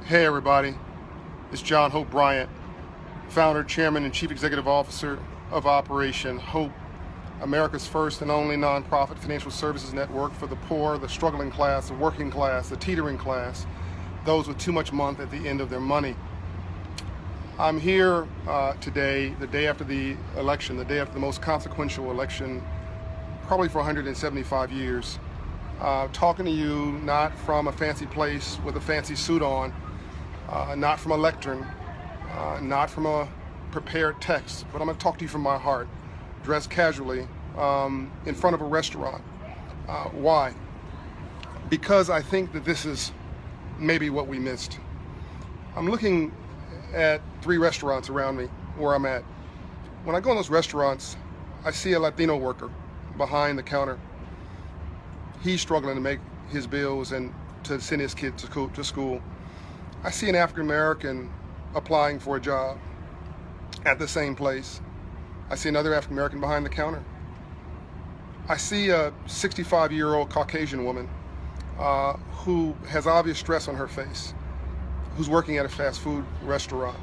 Hey everybody, it's John Hope Bryant, founder, chairman, and chief executive officer of Operation Hope, America's first and only nonprofit financial services network for the poor, the struggling class, the working class, the teetering class, those with too much month at the end of their money. I'm here today, the day after the election, the day after the most consequential election probably for 175 years, talking to you not from a fancy place with a fancy suit on, not from a lectern, not from a prepared text, but I'm going to talk to you from my heart, dressed casually, in front of a restaurant. Why? Because I think that this is maybe what we missed. I'm looking at 3 restaurants around me where I'm at. When I go in those restaurants, I see a Latino worker behind the counter. He's struggling to make his bills and to send his kid to school. I see an African American applying for a job at the same place. I see another African American behind the counter. I see a 65-year-old Caucasian woman who has obvious stress on her face, who's working at a fast food restaurant,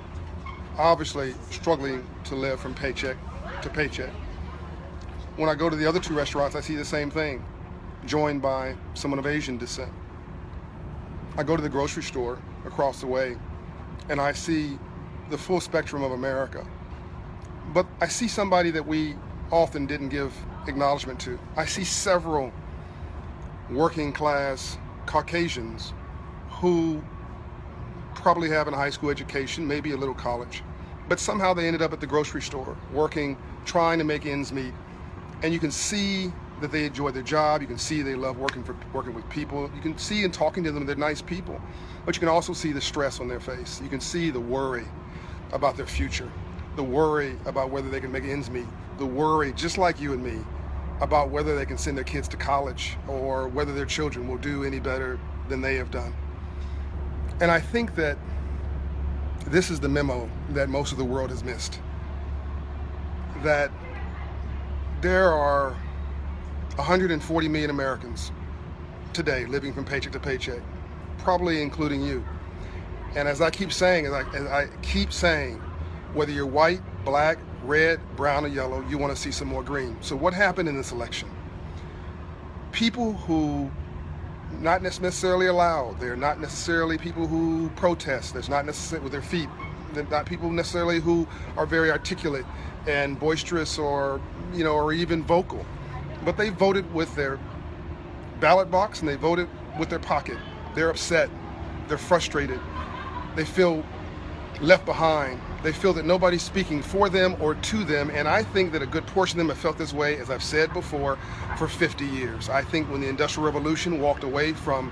obviously struggling to live from paycheck to paycheck. When I go to the other 2 restaurants, I see the same thing, joined by someone of Asian descent. I go to the grocery store across the way and I see the full spectrum of America. But I see somebody that we often didn't give acknowledgement to. I see several working class Caucasians who probably have a high school education, maybe a little college, but somehow they ended up at the grocery store working, trying to make ends meet. And you can see that they enjoy their job. You can see they love working with people. You can see in talking to them they're nice people, but you can also see the stress on their face. You can see the worry about their future, the worry about whether they can make ends meet, the worry, just like you and me, about whether they can send their kids to college or whether their children will do any better than they have done. And I think that this is the memo that most of the world has missed, that there are 140 million Americans today living from paycheck to paycheck, probably including you. And as I keep saying, whether you're white, black, red, brown, or yellow, you want to see some more green. So what happened in this election? People who not necessarily allowed, they're not necessarily people who protest, there's not necessarily with their feet, they're not people necessarily who are very articulate and boisterous or even vocal. But they voted with their ballot box and they voted with their pocket. They're upset, they're frustrated, they feel left behind, they feel that nobody's speaking for them or to them, and I think that a good portion of them have felt this way, as I've said before, for 50 years. I think when the Industrial Revolution walked away from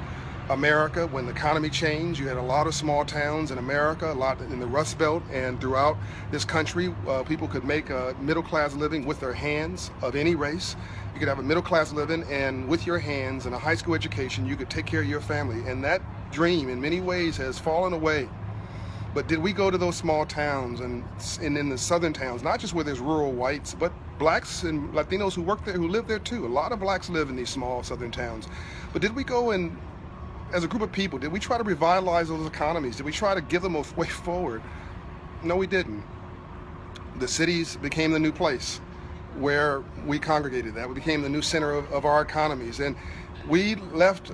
America, when the economy changed, you had a lot of small towns in America, a lot in the Rust Belt and throughout this country. People could make a middle-class living with their hands of any race. You could have a middle-class living, and with your hands and a high school education, you could take care of your family. And that dream, in many ways, has fallen away. But did we go to those small towns and in the southern towns, not just where there's rural whites, but blacks and Latinos who work there, who live there too? A lot of blacks live in these small southern towns. But did we go and, as a group of people, did we try to revitalize those economies? Did we try to give them a way forward? No, we didn't. The cities became the new place where we congregated. That became the new center of our economies. And we left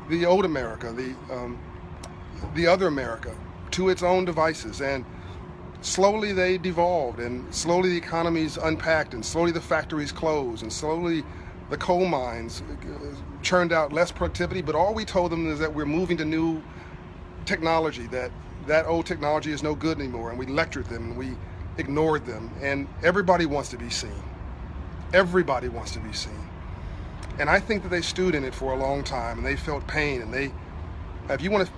the old America, the other America, to its own devices, and slowly they devolved, and slowly the economies unpacked, and slowly the factories closed, and slowly the coal mines churned out less productivity. But all we told them is that we're moving to new technology, that old technology is no good anymore, and we lectured them and we ignored them. And everybody wants to be seen. Everybody wants to be seen. And I think that they stewed in it for a long time, and they felt pain. And if you want to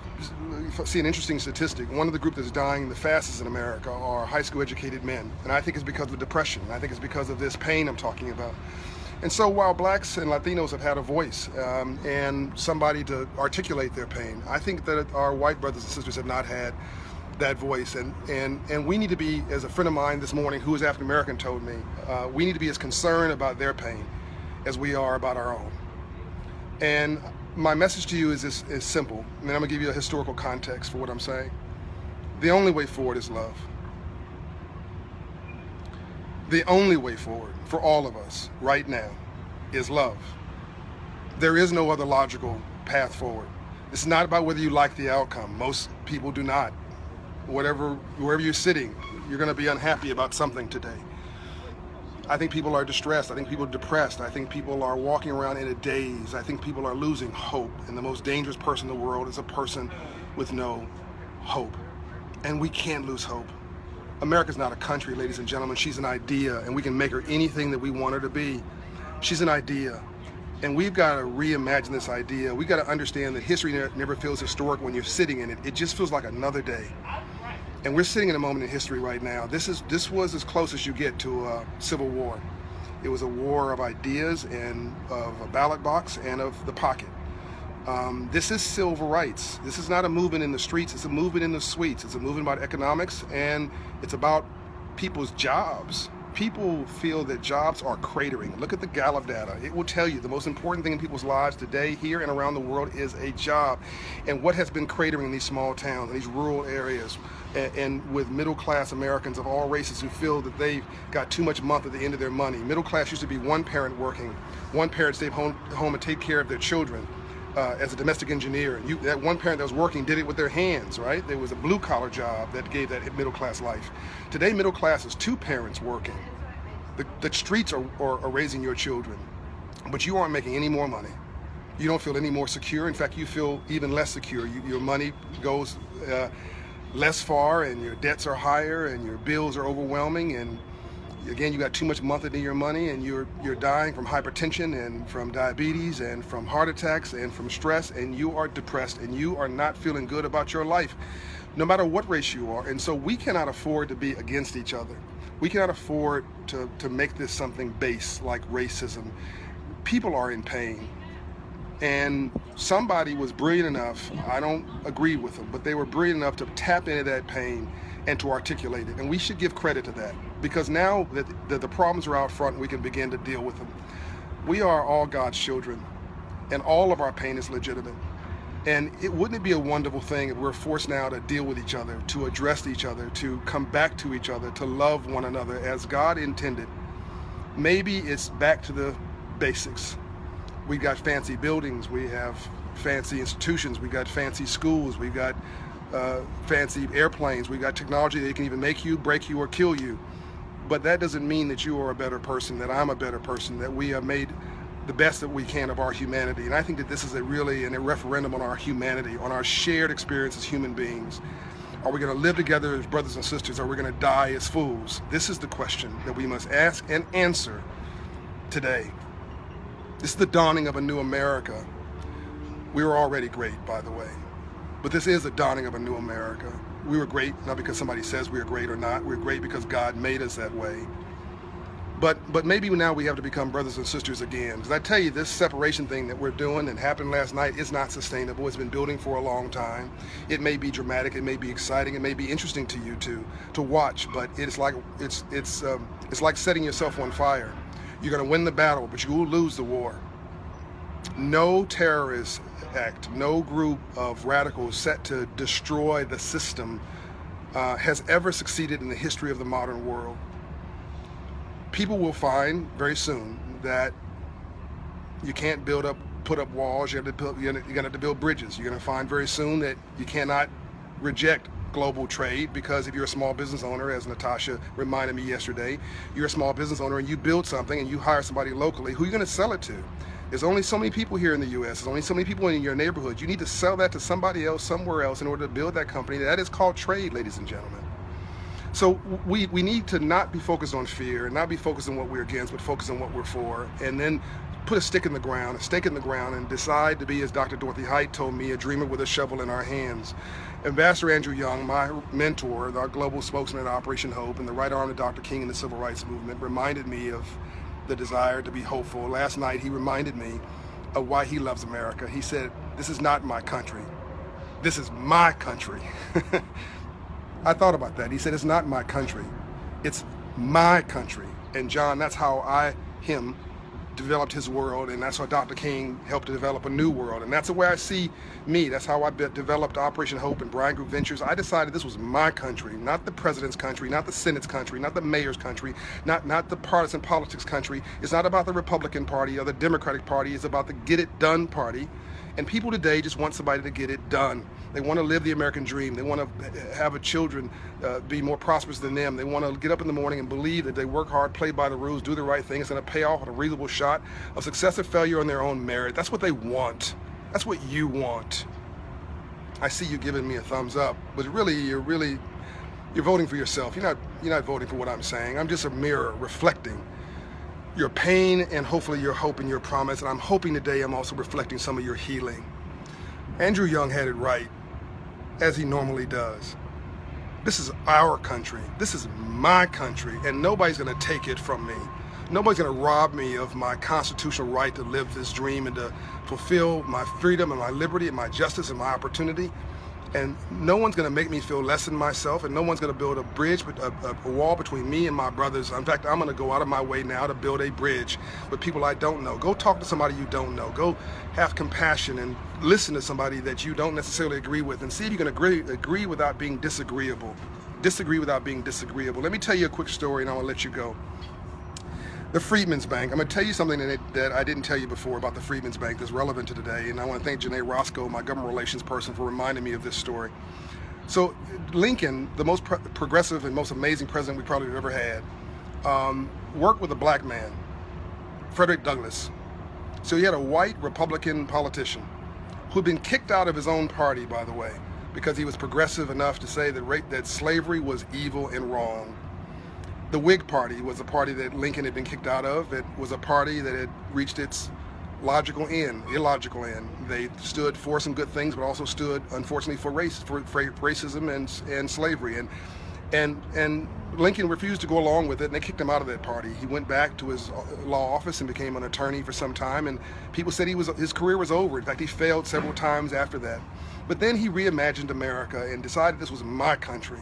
see an interesting statistic, one of the groups that's dying the fastest in America are high school educated men. And I think it's because of depression. I think it's because of this pain I'm talking about. And so while blacks and Latinos have had a voice and somebody to articulate their pain, I think that our white brothers and sisters have not had that voice. And we need to be, as a friend of mine this morning who is African American told me, we need to be as concerned about their pain as we are about our own. And My message to you is simple, and then I'm going to give you a historical context for what I'm saying. The only way forward is love. The only way forward for all of us right now is love. There is no other logical path forward. It's not about whether you like the outcome. Most people do not. Wherever you're sitting, you're going to be unhappy about something today. I think people are distressed. I think people are depressed. I think people are walking around in a daze. I think people are losing hope. And the most dangerous person in the world is a person with no hope. And we can't lose hope. America's not a country, ladies and gentlemen. She's an idea, and we can make her anything that we want her to be. She's an idea. And we've got to reimagine this idea. We've got to understand that history never feels historic when you're sitting in it. It just feels like another day. And we're sitting in a moment in history right now. This was as close as you get to a civil war. It was a war of ideas and of a ballot box and of the pocket. This is civil rights. This is not a movement in the streets. It's a movement in the suites. It's a movement about economics, and it's about people's jobs. People feel that jobs are cratering. Look at the Gallup data. It will tell you the most important thing in people's lives today, here and around the world, is a job. And what has been cratering in these small towns, in these rural areas, and with middle-class Americans of all races who feel that they've got too much month at the end of their money. Middle class used to be one parent working, one parent stayed home and take care of their children. As a domestic engineer, that one parent that was working did it with their hands, right? There was a blue-collar job that gave that middle-class life. Today, middle class is two parents working. The streets are raising your children, but you aren't making any more money. You don't feel any more secure. In fact, you feel even less secure. Your money goes less far, and your debts are higher, and your bills are overwhelming, and again, you got too much month into your money, and you're dying from hypertension and from diabetes and from heart attacks and from stress, and you are depressed and you are not feeling good about your life, no matter what race you are. And so we cannot afford to be against each other. We cannot afford to make this something base like racism. People are in pain. And somebody was brilliant enough, I don't agree with them, but they were brilliant enough to tap into that pain and to articulate it. And we should give credit to that, because now that the problems are out front, we can begin to deal with them. We are all God's children, and all of our pain is legitimate. And wouldn't it be a wonderful thing if we're forced now to deal with each other, to address each other, to come back to each other, to love one another as God intended? Maybe it's back to the basics. We got fancy buildings, we have fancy institutions, we got fancy schools, we got fancy airplanes, we got technology that can even make you, break you, or kill you. But that doesn't mean that you are a better person, that I'm a better person, that we have made the best that we can of our humanity. And I think that this is a referendum on our humanity, on our shared experience as human beings. Are we going to live together as brothers and sisters, or are we going to die as fools? This is the question that we must ask and answer today. This is the dawning of a new America. We were already great, by the way. But this is the dawning of a new America. We were great, not because somebody says we are great or not. We're great because God made us that way. But maybe now we have to become brothers and sisters again. Because I tell you, this separation thing that we're doing and happened last night is not sustainable. It's been building for a long time. It may be dramatic, it may be exciting, it may be interesting to you to watch, but it's like setting yourself on fire. You're going to win the battle, but you will lose the war. No terrorist act, no group of radicals set to destroy the system has ever succeeded in the history of the modern world. People will find very soon that you can't put up walls. You're going to have to build bridges. You're going to find very soon that you cannot reject global trade, because if you're a small business owner, as Natasha reminded me yesterday, you're a small business owner and you build something and you hire somebody locally, who are you going to sell it to? There's only so many people here in the U.S. There's only so many people in your neighborhood. You need to sell that to somebody else, somewhere else, in order to build that company. That is called trade, ladies and gentlemen. So we need to not be focused on fear, and not be focused on what we're against, but focus on what we're for, and then put a stake in the ground, and decide to be, as Dr. Dorothy Height told me, a dreamer with a shovel in our hands. Ambassador Andrew Young, my mentor, our global spokesman at Operation Hope, and the right arm of Dr. King in the civil rights movement, reminded me of the desire to be hopeful. Last night, he reminded me of why he loves America. He said, "This is not my country. This is my country." I thought about that. He said, "It's not my country. It's my country." And John, that's how I developed his world, and that's how Dr. King helped to develop a new world. And that's the way I see me. That's how I developed Operation Hope and Bryant Group Ventures. I decided this was my country, not the president's country, not the Senate's country, not the mayor's country, not the partisan politics country. It's not about the Republican Party or the Democratic Party. It's about the Get It Done Party. And people today just want somebody to get it done. They want to live the American dream. They want to have children be more prosperous than them. They want to get up in the morning and believe that they work hard, play by the rules, do the right thing. It's going to pay off with a reasonable shot of success or failure on their own merit. That's what they want. That's what you want. I see you giving me a thumbs up, but really you're voting for yourself. You're not voting for what I'm saying. I'm just a mirror reflecting your pain and hopefully your hope and your promise. And I'm hoping today I'm also reflecting some of your healing. Andrew Young had it right, as he normally does. This is our country. This is my country, and nobody's going to take it from me. Nobody's going to rob me of my constitutional right to live this dream and to fulfill my freedom and my liberty and my justice and my opportunity. And no one's going to make me feel less than myself, and no one's going to build a bridge, a wall between me and my brothers. In fact, I'm going to go out of my way now to build a bridge with people I don't know. Go talk to somebody you don't know. Go have compassion and listen to somebody that you don't necessarily agree with, and see if you can agree without being disagreeable. Disagree without being disagreeable. Let me tell you a quick story, and I will let you go. The Freedmen's Bank. I'm going to tell you something that I didn't tell you before about the Freedmen's Bank that's relevant to today, and I want to thank Janae Roscoe, my government relations person, for reminding me of this story. So Lincoln, the most progressive and most amazing president we probably ever had, worked with a black man, Frederick Douglass. So he had a white Republican politician who'd been kicked out of his own party, by the way, because he was progressive enough to say that slavery was evil and wrong. The Whig Party was a party that Lincoln had been kicked out of. It was a party that had reached its illogical end. They stood for some good things, but also stood, unfortunately, for racism and slavery. And Lincoln refused to go along with it, and they kicked him out of that party. He went back to his law office and became an attorney for some time, and people said his career was over. In fact, he failed several times after that. But then he reimagined America and decided this was my country,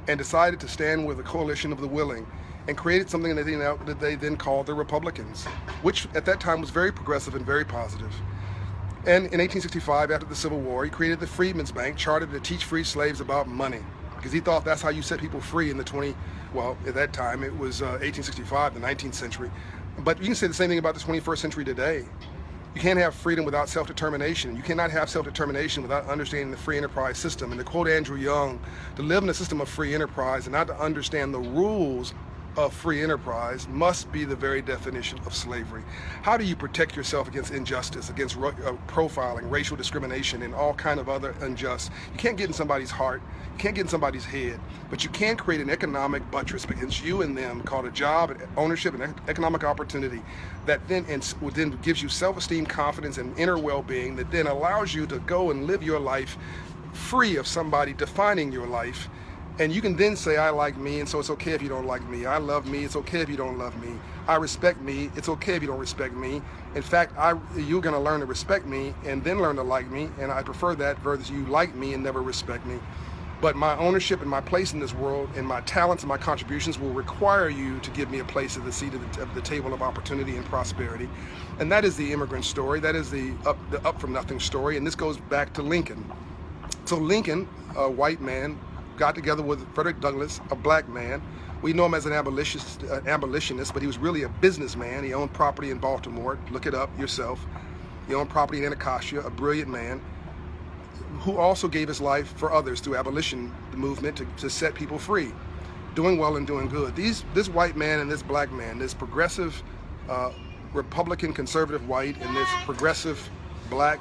and decided to stand with a coalition of the willing, and created something that they then called the Republicans, which at that time was very progressive and very positive. And in 1865, after the Civil War, he created the Freedmen's Bank, chartered to teach free slaves about money, because he thought that's how you set people free in the at that time it was 1865, the 19th century. But you can say the same thing about the 21st century today. You can't have freedom without self-determination. You cannot have self-determination without understanding the free enterprise system. And to quote Andrew Young, to live in a system of free enterprise and not to understand the rules of free enterprise must be the very definition of slavery. How do you protect yourself against injustice, against profiling, racial discrimination, and all kind of other unjust? You can't get in somebody's heart. You can't get in somebody's head. But you can create an economic buttress against you and them called a job, ownership, and economic opportunity that then gives you self-esteem, confidence, and inner well-being that then allows you to go and live your life free of somebody defining your life. And you can then say, I like me, and so it's okay if you don't like me. I love me, it's okay if you don't love me. I respect me, it's okay if you don't respect me. In fact, you're gonna learn to respect me and then learn to like me, and I prefer that versus you like me and never respect me. But my ownership and my place in this world and my talents and my contributions will require you to give me a place at the seat of the table of opportunity and prosperity. And that is the immigrant story. That is the up from nothing story. And this goes back to Lincoln. So Lincoln, a white man, got together with Frederick Douglass, a black man. We know him as an abolitionist, but he was really a businessman. He owned property in Baltimore. Look it up yourself. He owned property in Anacostia, a brilliant man who also gave his life for others through abolition, the movement to set people free, doing well and doing good. This white man and this black man, this progressive Republican conservative white and this progressive black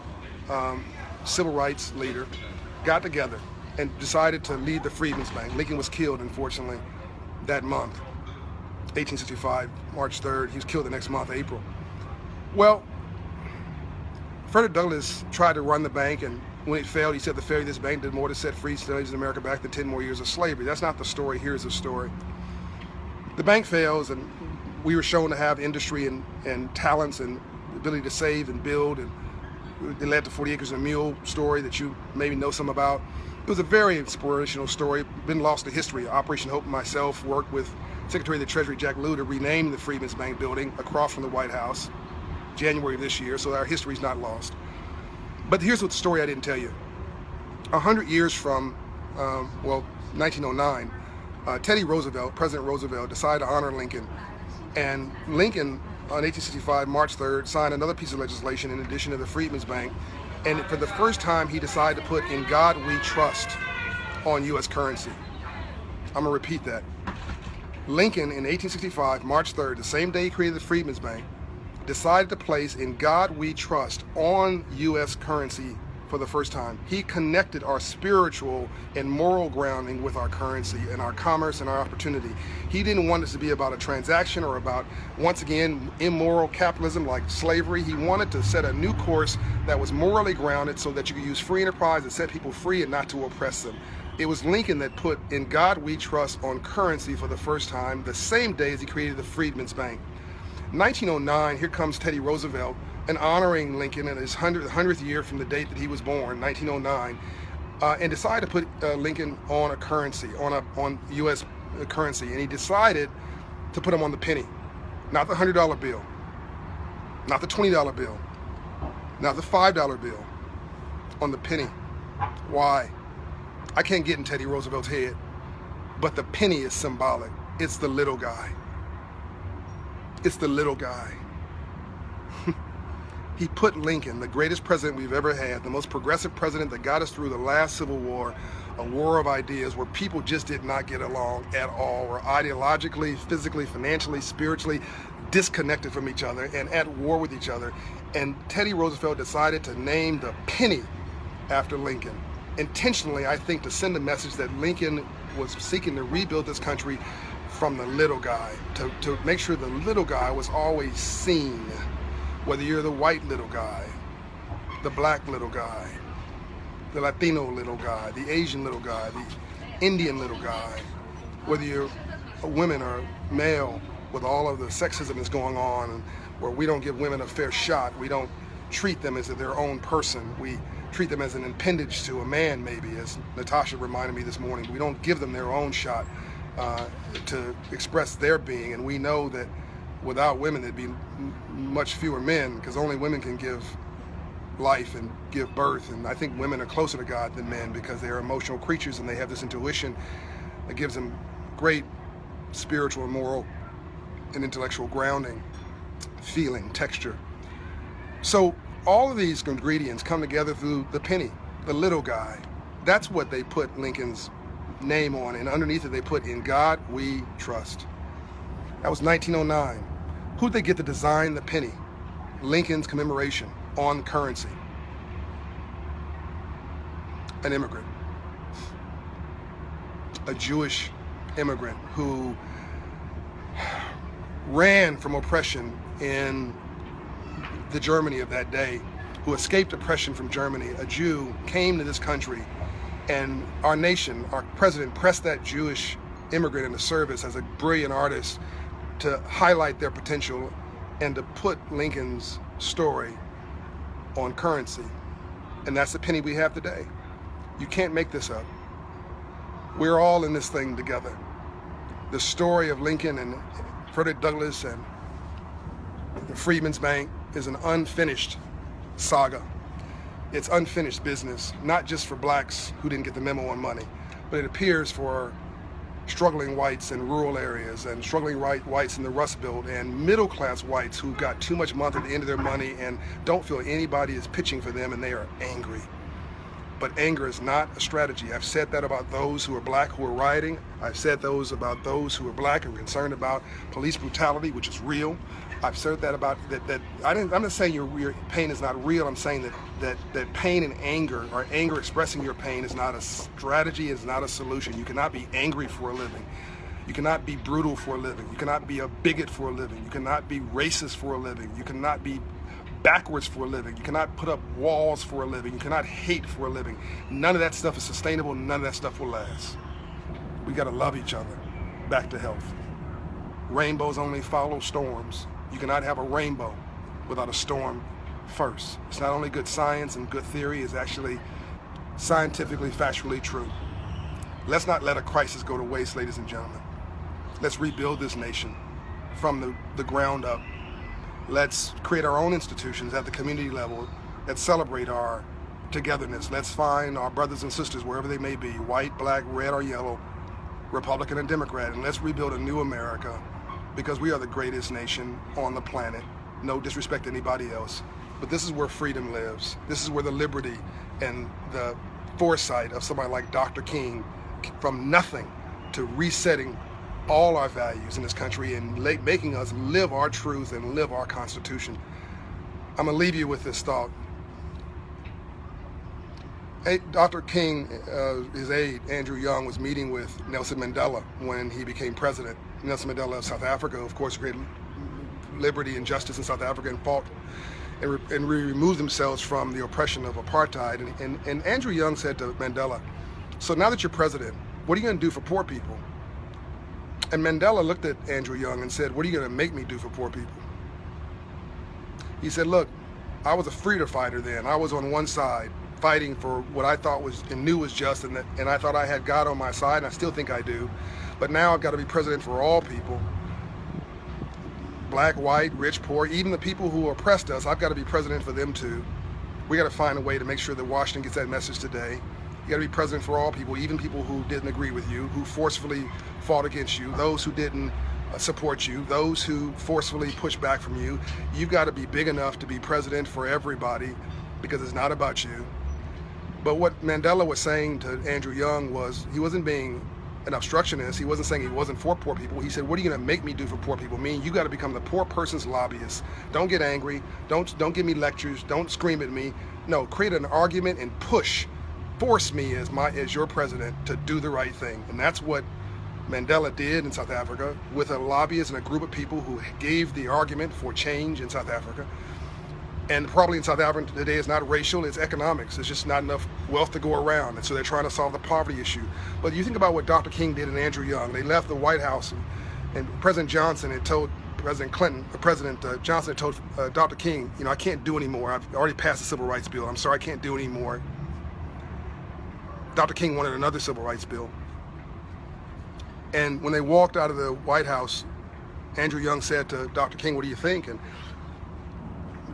civil rights leader got together and decided to lead the Freedmen's Bank. Lincoln was killed, unfortunately, that month, 1865, March 3rd. He was killed the next month, April. Well, Frederick Douglass tried to run the bank, and when it failed, he said the failure of this bank did more to set free slaves in America back than 10 more years of slavery. That's not the story. Here's the story. The bank fails, and we were shown to have industry and talents and ability to save and build, and it led to 40 Acres and a Mule story that you maybe know some about. It was a very inspirational story, been lost to history. Operation Hope and myself worked with Secretary of the Treasury Jack Lew to rename the Freedmen's Bank building across from the White House, January of this year, so our history's not lost. But here's what the story I didn't tell you. 100 years from, 1909, President Roosevelt, decided to honor Lincoln. And Lincoln, on 1865, March 3rd, signed another piece of legislation in addition to the Freedmen's Bank. And for the first time, he decided to put "In God We Trust" on U.S. currency. I'm gonna repeat that. Lincoln, in 1865, March 3rd, the same day he created the Freedmen's Bank, decided to place "In God We Trust" on U.S. currency for the first time. He connected our spiritual and moral grounding with our currency and our commerce and our opportunity. He didn't want us to be about a transaction or about, once again, immoral capitalism like slavery. He wanted to set a new course that was morally grounded so that you could use free enterprise to set people free and not to oppress them. It was Lincoln that put "In God We Trust" on currency for the first time, the same day as he created the Freedmen's Bank. 1909, here comes Teddy Roosevelt, and honoring Lincoln in his 100th year from the date that he was born, 1909, and decided to put Lincoln on a currency, on U.S. currency, and he decided to put him on the penny, not the $100 bill, not the $20 bill, not the $5 bill, on the penny. Why? I can't get in Teddy Roosevelt's head, but the penny is symbolic. It's the little guy. It's the little guy. He put Lincoln, the greatest president we've ever had, the most progressive president that got us through the last Civil War, a war of ideas where people just did not get along at all, were ideologically, physically, financially, spiritually disconnected from each other and at war with each other. And Teddy Roosevelt decided to name the penny after Lincoln. Intentionally, I think, to send a message that Lincoln was seeking to rebuild this country from the little guy, to make sure the little guy was always seen. Whether you're the white little guy, the black little guy, the Latino little guy, the Asian little guy, the Indian little guy, whether you're a woman or male, with all of the sexism that's going on, where we don't give women a fair shot, we don't treat them as their own person, we treat them as an appendage to a man, maybe, as Natasha reminded me this morning. We don't give them their own shot to express their being, and we know that without women there'd be much fewer men, because only women can give life and give birth. And I think women are closer to God than men because they are emotional creatures and they have this intuition that gives them great spiritual and moral and intellectual grounding, feeling, texture. So all of these ingredients come together through the penny, the little guy. That's what they put Lincoln's name on, and underneath it they put "In God We Trust." That was 1909. Who'd they get to design the penny? Lincoln's commemoration on currency. An immigrant. A Jewish immigrant who ran from oppression in the Germany of that day, who escaped oppression from Germany. A Jew came to this country, and our nation, our president, pressed that Jewish immigrant into service as a brilliant artist to highlight their potential and to put Lincoln's story on currency. And that's the penny we have today. You can't make this up. We're all in this thing together. The story of Lincoln and Frederick Douglass and the Freedmen's Bank is an unfinished saga. It's unfinished business, not just for blacks who didn't get the memo on money, but it appears for struggling whites in rural areas and struggling whites in the Rust Belt and middle-class whites who got too much month at the end of their money and don't feel anybody is pitching for them, and they are angry. But anger is not a strategy. I've said that about those who are black who are rioting. I've said those about those who are black and concerned about police brutality, which is real. I've said that about that. I'm not saying your pain is not real. I'm saying that pain and anger, or anger expressing your pain, is not a strategy. Is not a solution. You cannot be angry for a living. You cannot be brutal for a living. You cannot be a bigot for a living. You cannot be racist for a living. You cannot be backwards for a living. You cannot put up walls for a living. You cannot hate for a living. None of that stuff is sustainable. None of that stuff will last. We got to love each other back to health. Rainbows only follow storms. You cannot have a rainbow without a storm first. It's not only good science and good theory, it's actually scientifically, factually true. Let's not let a crisis go to waste, ladies and gentlemen. Let's rebuild this nation from the ground up. Let's create our own institutions at the community level that celebrate our togetherness. Let's find our brothers and sisters wherever they may be, white, black, red, or yellow, Republican and Democrat, and let's rebuild a new America, because we are the greatest nation on the planet. No disrespect to anybody else, but this is where freedom lives. This is where the liberty and the foresight of somebody like Dr. King, from nothing to resetting all our values in this country and making us live our truth and live our Constitution. I'm gonna leave you with this thought. Dr. King, his aide, Andrew Young, was meeting with Nelson Mandela when he became president. Nelson Mandela of South Africa, of course, created liberty and justice in South Africa and fought and removed themselves from the oppression of apartheid. And Andrew Young said to Mandela, so now that you're president, what are you gonna do for poor people? And Mandela looked at Andrew Young and said, what are you gonna make me do for poor people? He said, look, I was a freedom fighter then. I was on one side fighting for what I thought was and knew was just, and I thought I had God on my side, and I still think I do. But now I've got to be president for all people, black, white, rich, poor, even the people who oppressed us. I've got to be president for them too. We got to find a way to make sure that Washington gets that message today. You got to be president for all people, even people who didn't agree with you, who forcefully fought against you, those who didn't support you, those who forcefully pushed back from you. You've got to be big enough to be president for everybody, because it's not about you. But what Mandela was saying to Andrew Young was, he wasn't being an obstructionist. He wasn't saying he wasn't for poor people. He said, what are you going to make me do for poor people? Meaning you got to become the poor person's lobbyist. Don't get angry. Don't give me lectures. Don't scream at me. No, create an argument and force me as your president to do the right thing. And that's what Mandela did in South Africa with a lobbyist and a group of people who gave the argument for change in South Africa. And probably in South Africa today, it's not racial, it's economics. There's just not enough wealth to go around. And so they're trying to solve the poverty issue. But you think about what Dr. King did and Andrew Young. They left the White House, and President Johnson had told President Johnson had told Dr. King, I can't do anymore. I've already passed the Civil Rights Bill. I'm sorry, I can't do anymore. Dr. King wanted another Civil Rights Bill. And when they walked out of the White House, Andrew Young said to Dr. King, what do you think? And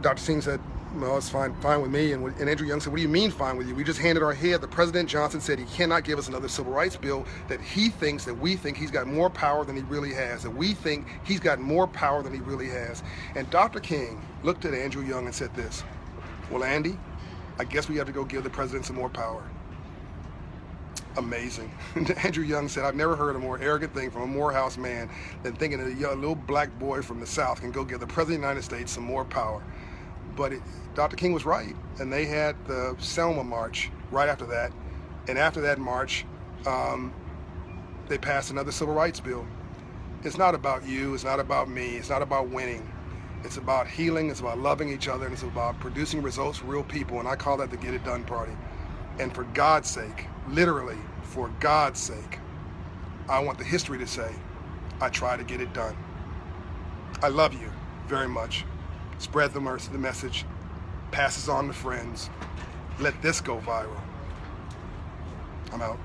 Dr. King said, well, it's fine with me. And Andrew Young said, what do you mean fine with you? We just handed our head. The President Johnson said he cannot give us another civil rights bill, that we think he's got more power than he really has, that we think he's got more power than he really has. And Dr. King looked at Andrew Young and said this, well, Andy, I guess we have to go give the president some more power. Amazing. Andrew Young said, I've never heard a more arrogant thing from a Morehouse man than thinking that a young, little black boy from the South can go give the President of the United States some more power. But Dr. King was right, and they had the Selma March right after that. And after that march, they passed another civil rights bill. It's not about you, it's not about me, it's not about winning. It's about healing, it's about loving each other, and it's about producing results for real people, and I call that the Get It Done Party. And for God's sake, literally, for God's sake, I want the history to say, I try to get it done. I love you very much. Spread the message, pass this on to friends. Let this go viral. I'm out.